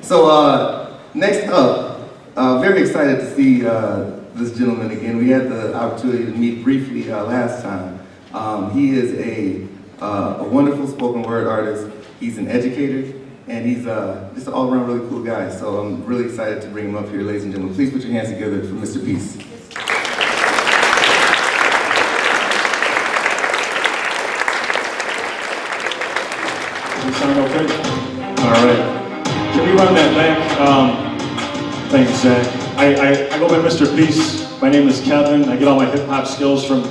So next up, very excited to see this gentleman again. We had the opportunity to meet briefly last time. He is a wonderful spoken word artist. He's an educator, and he's just an all-around really cool guy. So I'm really excited to bring him up here, ladies and gentlemen. Please put your hands together for Mr. Peace. Does it sound okay? All right. Can we run that back? Thanks, Zach. I go by Mr. Peace. My name is Kevin. I get all my hip-hop skills from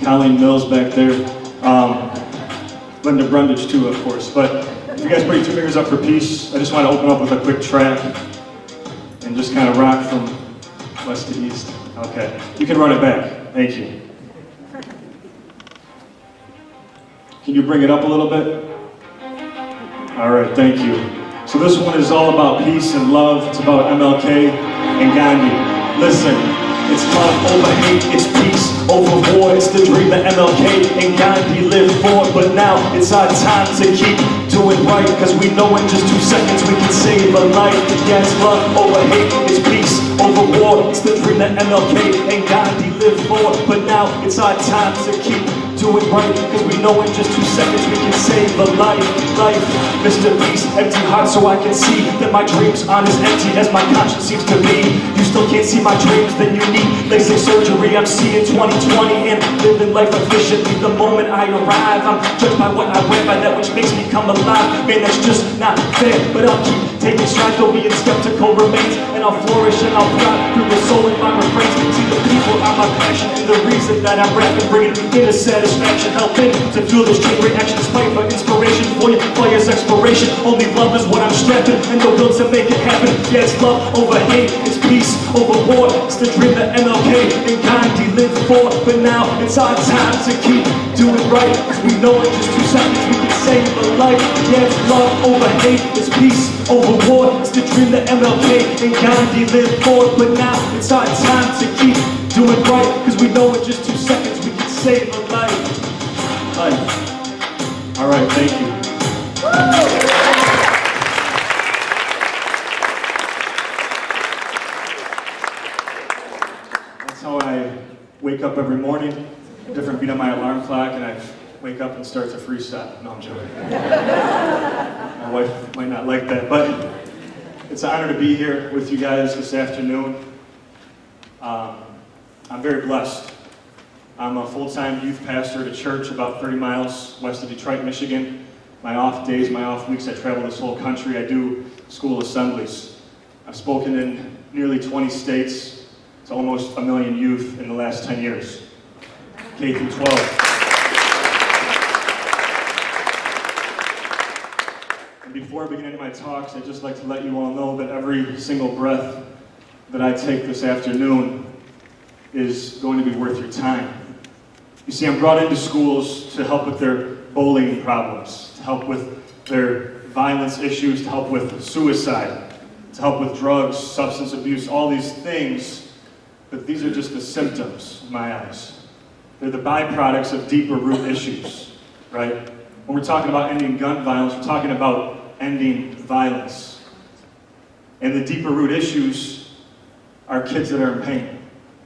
Colleen Mills back there. Linda Brundage too, of course. But if you guys put your two fingers up for peace, I just want to open up with a quick track and just kind of rock from west to east. Okay, you can run it back. Thank you. Can you bring it up a little bit? All right, thank you. So this one is all about peace and love. It's about MLK and Gandhi. Listen, it's love over hate, it's peace over war. It's the dream that MLK and Gandhi lived for. But now it's our time to keep doing right, cause we know in just 2 seconds we can save a life. Yeah, it's love over hate, it's peace over war. It's the dream that MLK and Gandhi lived for. But now it's our time to keep doing right, cause we know in just 2 seconds we can save a life. Mr. Peace, empty heart so I can see that my dreams aren't as empty as my conscience seems to be. You still can't see my dreams, then you need LASIK surgery. I'm seeing 2020 and living life efficiently. The moment I arrive, I'm judged by what I wear, by that which makes me come alive. Man, that's just not fair, but I'll keep taking strides, though being skeptical remains. And I'll flourish and I'll thrive through the soul in my refrains. See, the people are my passion and the reason that I'm rapping, bringing inner satisfaction, helping to fuel this chain reaction. Despite for inspiration for your fire's exploration. Only love is what I'm strapping, and the will to make it happen. Yeah, it's love over hate, it's peace over war. It's the dream that MLK and Gandhi lived for. But now it's our time to keep doing right, cause we know in just 2 seconds we can save a life. Yeah, it's love over hate, it's peace over war. It's the dream that MLK and Gandhi lived for. But now it's our time to keep doing right, cause we know in just 2 seconds we can save a life. All right, thank you. That's how I wake up every morning. Different beat on my alarm clock, and I wake up and start to freestyle. No, I'm joking. My wife might not like that, but it's an honor to be here with you guys this afternoon. I'm very blessed. I'm a full-time youth pastor at a church about 30 miles west of Detroit, Michigan. My off days, my off weeks, I travel this whole country. I do school assemblies. I've spoken in nearly 20 states to almost 1 million youth in the last 10 years, K through 12. And before I begin any of my talks, I'd just like to let you all know that every single breath that I take this afternoon is going to be worth your time. You see, I'm brought into schools to help with their bullying problems, to help with their violence issues, to help with suicide, to help with drugs, substance abuse, all these things, but these are just the symptoms in my eyes. They're the byproducts of deeper root issues, right? When we're talking about ending gun violence, we're talking about ending violence. And the deeper root issues are kids that are in pain,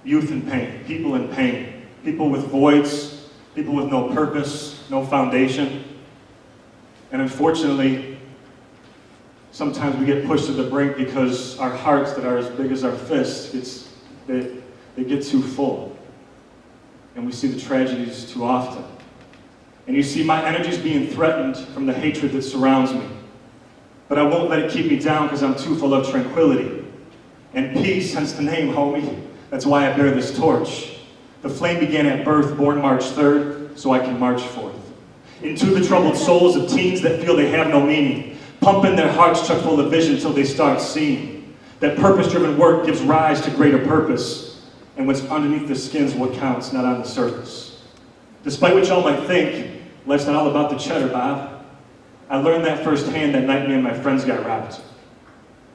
youth in pain, people in pain, people with voids, people with no purpose, no foundation. And unfortunately, sometimes we get pushed to the brink because our hearts that are as big as our fists, they get too full. And we see the tragedies too often. And you see my energy's being threatened from the hatred that surrounds me. But I won't let it keep me down because I'm too full of tranquility. And peace, hence the name, homie. That's why I bear this torch. The flame began at birth, born March 3rd, so I can march forth. Into the troubled souls of teens that feel they have no meaning. Pumping their hearts chock full of vision till they start seeing. That purpose-driven work gives rise to greater purpose. And what's underneath the skin's what counts, not on the surface. Despite what y'all might think, life's not all about the cheddar, Bob. I learned that firsthand that night me and my friends got robbed.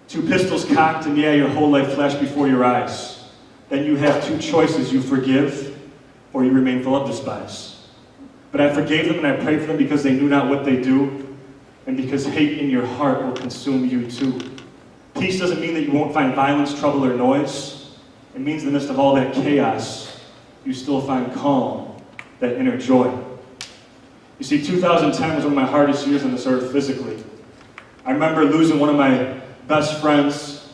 2 pistols cocked, and yeah, your whole life flashed before your eyes. Then you have 2 choices: you forgive, or you remain full of despise. But I forgave them and I prayed for them because they knew not what they do, and because hate in your heart will consume you too. Peace doesn't mean that you won't find violence, trouble, or noise. It means in the midst of all that chaos, you still find calm, that inner joy. You see, 2010 was one of my hardest years on this earth physically. I remember losing one of my best friends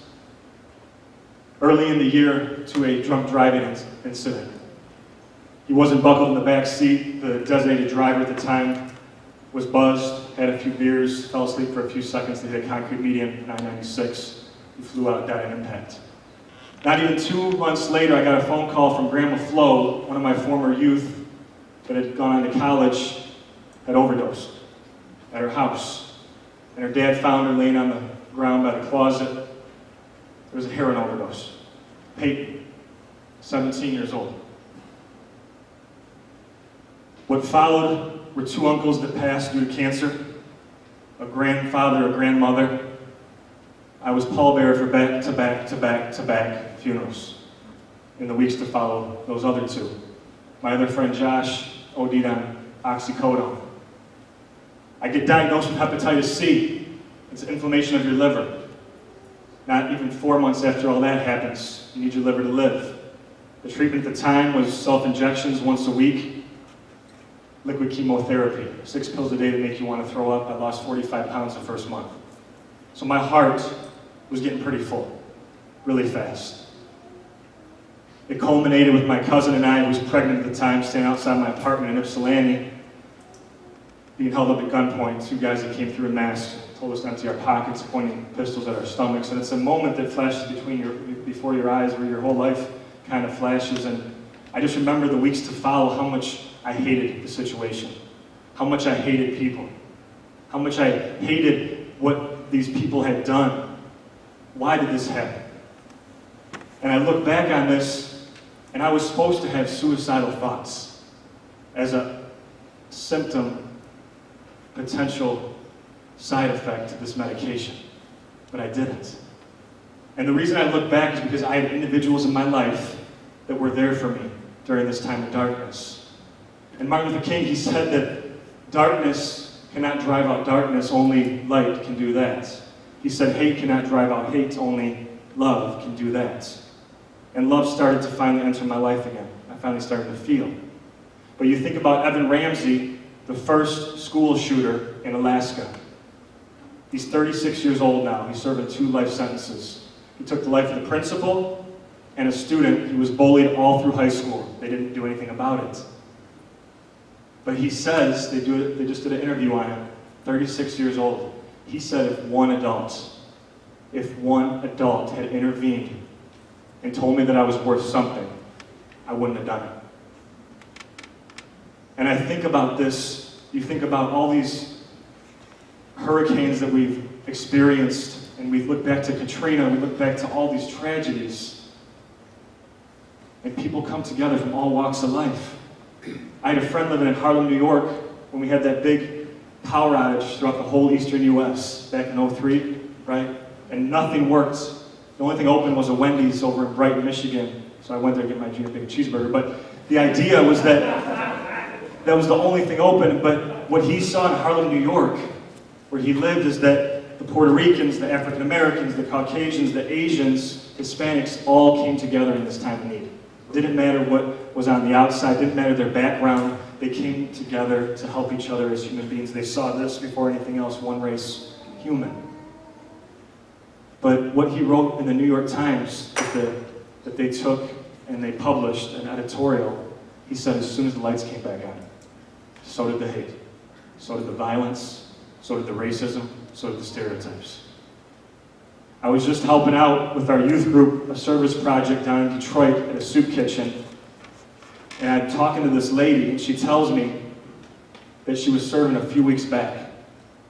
early in the year to a drunk driving incident. He wasn't buckled in the back seat. The designated driver at the time was buzzed, had a few beers, fell asleep for a few seconds. They hit a concrete median, 996. He flew out, died on impact. Not even 2 months later, I got a phone call from Grandma Flo, one of my former youth that had gone on to college, had overdosed at her house. And her dad found her laying on the ground by the closet. There was a heroin overdose. Peyton, 17 years old. What followed were 2 uncles that passed due to cancer, a grandfather, a grandmother. I was pallbearer for back-to-back funerals in the weeks to follow those other 2. My other friend Josh OD'd on oxycodone. I get diagnosed with hepatitis C. It's inflammation of your liver. Not even 4 months after all that happens, you need your liver to live. The treatment at the time was self-injections once a week, liquid chemotherapy, 6 pills a day to make you want to throw up. I lost 45 pounds the first month. So my heart was getting pretty full, really fast. It culminated with my cousin and I, who was pregnant at the time, standing outside my apartment in Ypsilanti, being held up at gunpoint. 2 guys that came through in masks told us to empty our pockets, pointing pistols at our stomachs. And it's a moment that flashes before your eyes where your whole life kind of flashes. And I just remember the weeks to follow how much I hated the situation, how much I hated people, how much I hated what these people had done. Why did this happen? And I look back on this, and I was supposed to have suicidal thoughts as a symptom, potential side effect of this medication, but I didn't. And the reason I look back is because I had individuals in my life that were there for me during this time of darkness. And Martin Luther King, he said that darkness cannot drive out darkness, only light can do that. He said hate cannot drive out hate, only love can do that. And love started to finally enter my life again. I finally started to feel. But you think about Evan Ramsey, the first school shooter in Alaska. He's 36 years old now. He's serving 2 life sentences. He took the life of the principal and a student. He was bullied all through high school. They didn't do anything about it. But he says, they just did an interview on him, 36 years old. He said if one adult had intervened and told me that I was worth something, I wouldn't have done it. And I think about this, you think about all these hurricanes that we've experienced, and we look back to Katrina, we look back to all these tragedies, and people come together from all walks of life. I had a friend living in Harlem, New York, when we had that big power outage throughout the whole eastern U.S. back in '03, right? And nothing worked. The only thing open was a Wendy's over in Brighton, Michigan. So I went there to get my junior bacon cheeseburger. But the idea was that that was the only thing open. But what he saw in Harlem, New York, where he lived, is that the Puerto Ricans, the African Americans, the Caucasians, the Asians, Hispanics all came together in this time of need. Didn't matter what was on the outside, didn't matter their background. They came together to help each other as human beings. They saw this before anything else, one race, human. But what he wrote in the New York Times that they took and they published an editorial, he said as soon as the lights came back on, so did the hate, so did the violence, so did the racism, so did the stereotypes. I was just helping out with our youth group, a service project down in Detroit at a soup kitchen, and I'm talking to this lady, and she tells me that she was serving a few weeks back.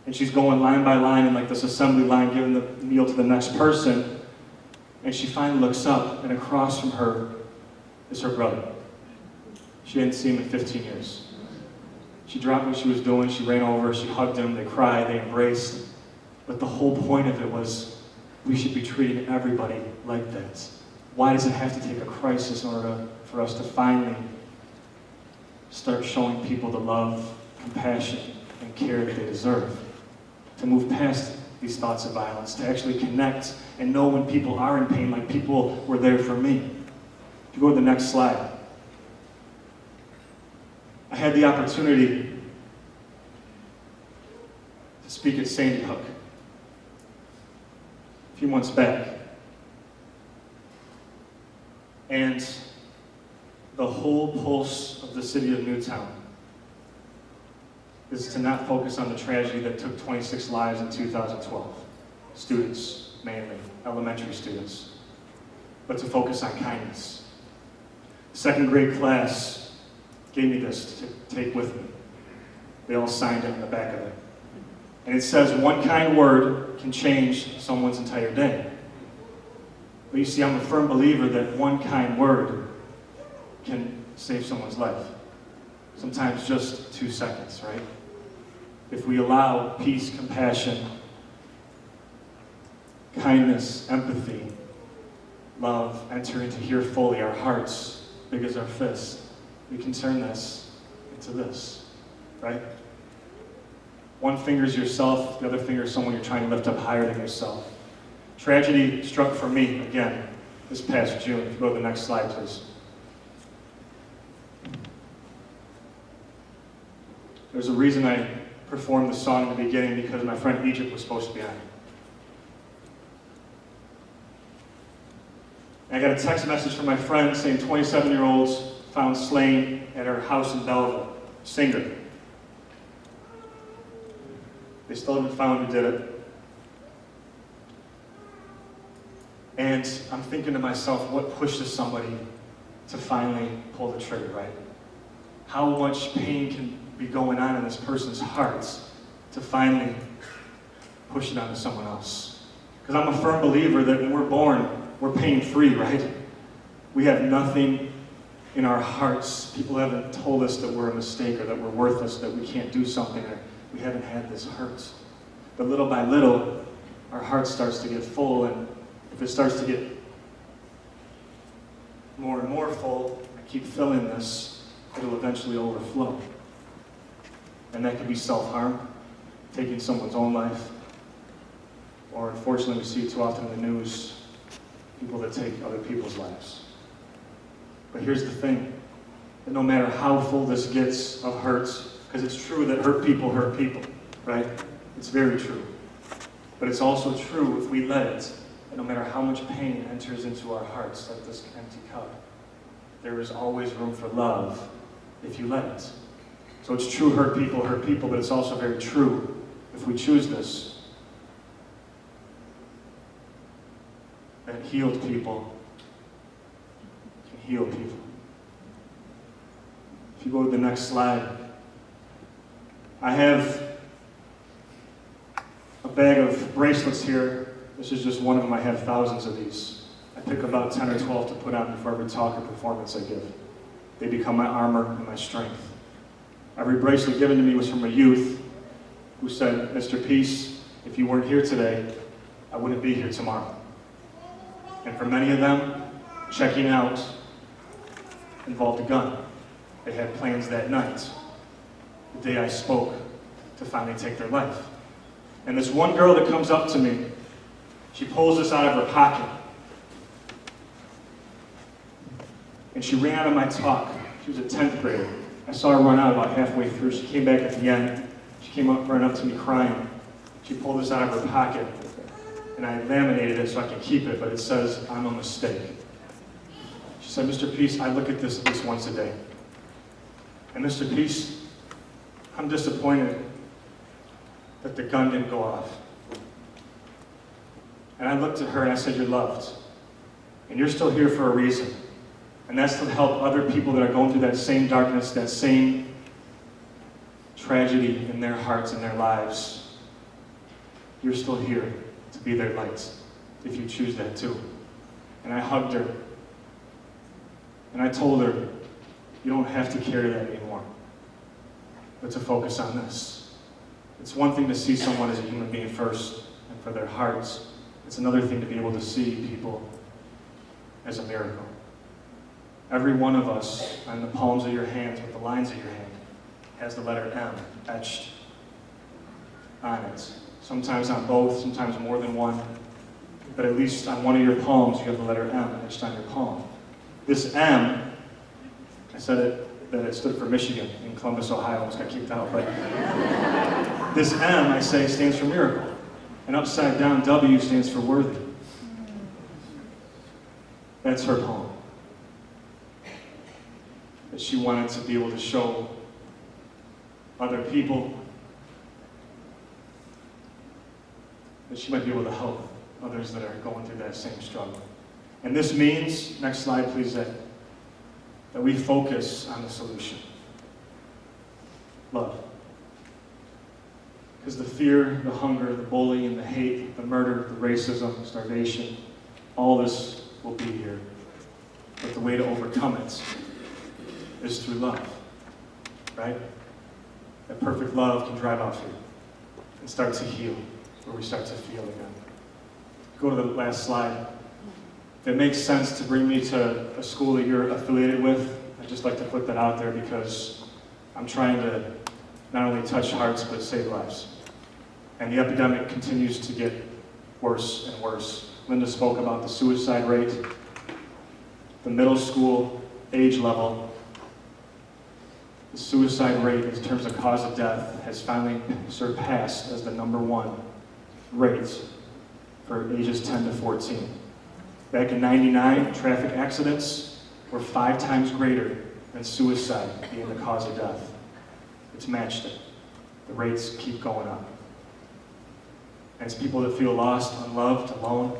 And she's going line by line in like this assembly line, giving the meal to the next person. And she finally looks up, and across from her is her brother. She hadn't seen him in 15 years. She dropped what she was doing, she ran over, she hugged him, they cried, they embraced. But the whole point of it was, we should be treating everybody like that. Why does it have to take a crisis in order for us to finally start showing people the love, compassion, and care that they deserve? To move past these thoughts of violence, to actually connect and know when people are in pain, like people were there for me. If you go to the next slide. I had the opportunity to speak at Sandy Hook a few months back. And the whole pulse of the city of Newtown is to not focus on the tragedy that took 26 lives in 2012. Students, mainly, elementary students. But to focus on kindness. Second grade class gave me this to take with me. They all signed it on the back of it. And it says, one kind word can change someone's entire day. But you see, I'm a firm believer that one kind word can save someone's life. Sometimes just 2 seconds, right? If we allow peace, compassion, kindness, empathy, love, enter into here fully, our hearts, big as our fists, we can turn this into this, right? One finger is yourself, the other finger is someone you're trying to lift up higher than yourself. Tragedy struck for me, again, this past June. If you go to the next slide, please. There's a reason I performed the song in the beginning, because my friend Egypt was supposed to be on it. I got a text message from my friend saying 27-year-olds found slain at her house in Belleville, singer. They still haven't found who did it. And I'm thinking to myself, what pushes somebody to finally pull the trigger, right? How much pain can be going on in this person's hearts to finally push it onto someone else? Because I'm a firm believer that when we're born, we're pain-free, right? We have nothing in our hearts. People haven't told us that we're a mistake or that we're worthless, that we can't do something, or we haven't had this hurt. But little by little, our heart starts to get full, and if it starts to get more and more full, I keep filling this, it'll eventually overflow. And that could be self-harm, taking someone's own life, or unfortunately we see too often in the news, people that take other people's lives. But here's the thing, that no matter how full this gets of hurts, because it's true that hurt people, right? It's very true. But it's also true if we let it, that no matter how much pain enters into our hearts, like this empty cup, there is always room for love if you let it. So it's true hurt people, but it's also very true if we choose this, that healed people can heal people. If you go to the next slide, I have a bag of bracelets here. This is just one of them. I have thousands of these. I pick about 10 or 12 to put on before every talk or performance I give. They become my armor and my strength. Every bracelet given to me was from a youth who said, Mr. Peace, if you weren't here today, I wouldn't be here tomorrow. And for many of them, checking out involved a gun. They had plans that night, the day I spoke, to finally take their life. And this one girl that comes up to me, she pulls this out of her pocket. And she ran out of my talk. She was a 10th grader. I saw her run out about halfway through. She came back at the end. She came up, ran up to me crying. She pulled this out of her pocket. And I laminated it so I can keep it, but it says, I'm a mistake. She said, Mr. Peace, I look at this at least once a day. And Mr. Peace, I'm disappointed that the gun didn't go off. And I looked at her and I said, you're loved. And you're still here for a reason. And that's to help other people that are going through that same darkness, that same tragedy in their hearts and their lives. You're still here to be their light, if you choose that too. And I hugged her. And I told her, you don't have to carry that anymore, but to focus on this. It's one thing to see someone as a human being first, and for their hearts. It's another thing to be able to see people as a miracle. Every one of us, on the palms of your hands, with the lines of your hand, has the letter M etched on it. sometimes on both, sometimes more than one. But at least on one of your palms, you have the letter M etched on your palm. This M, I said it, that it stood for Michigan in Columbus, Ohio. Almost got kicked out, but this M, I say, stands for miracle. And upside down W stands for worthy. That's her poem. That she wanted to be able to show other people that she might be able to help others that are going through that same struggle. And this means, next slide please, that we focus on the solution. Love. Because the fear, the hunger, the bullying, the hate, the murder, the racism, starvation, all this will be here. But the way to overcome it is through love, right? That perfect love can drive out fear and start to heal, where we start to feel again. Go to the last slide. If it makes sense to bring me to a school that you're affiliated with, I'd just like to put that out there because I'm trying to not only touch hearts, but save lives. And the epidemic continues to get worse and worse. Linda spoke about the suicide rate, the middle school age level. The suicide rate in terms of cause of death has finally surpassed as the #1 rate for ages 10 to 14. Back in '99, traffic accidents were 5 times greater than suicide being the cause of death. It's matched it. The rates keep going up. And it's people that feel lost, unloved, alone,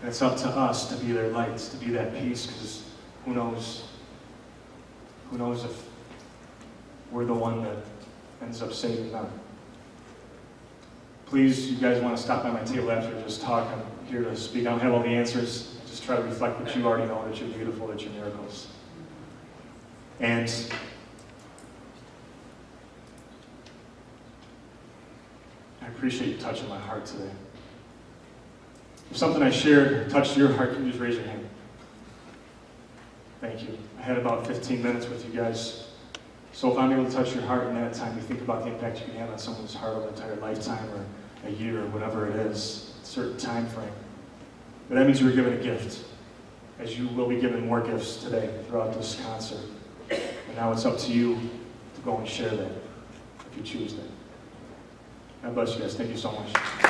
and it's up to us to be their lights, to be that peace, because who knows if we're the one that ends up saving them. Please, you guys want to stop by my table after and just talk. I'm here to speak. I don't have all the answers. I just try to reflect what you already know, that you're beautiful, that you're miracles. And I appreciate you touching my heart today. If something I shared touched your heart, can you just raise your hand? Thank you. I had about 15 minutes with you guys. So if I'm able to touch your heart in that time, you think about the impact you can have on someone's heart over an entire lifetime or a year or whatever it is, a certain time frame. But that means you were given a gift, as you will be given more gifts today throughout this concert. And now it's up to you to go and share that, if you choose that. God bless you guys. Thank you so much.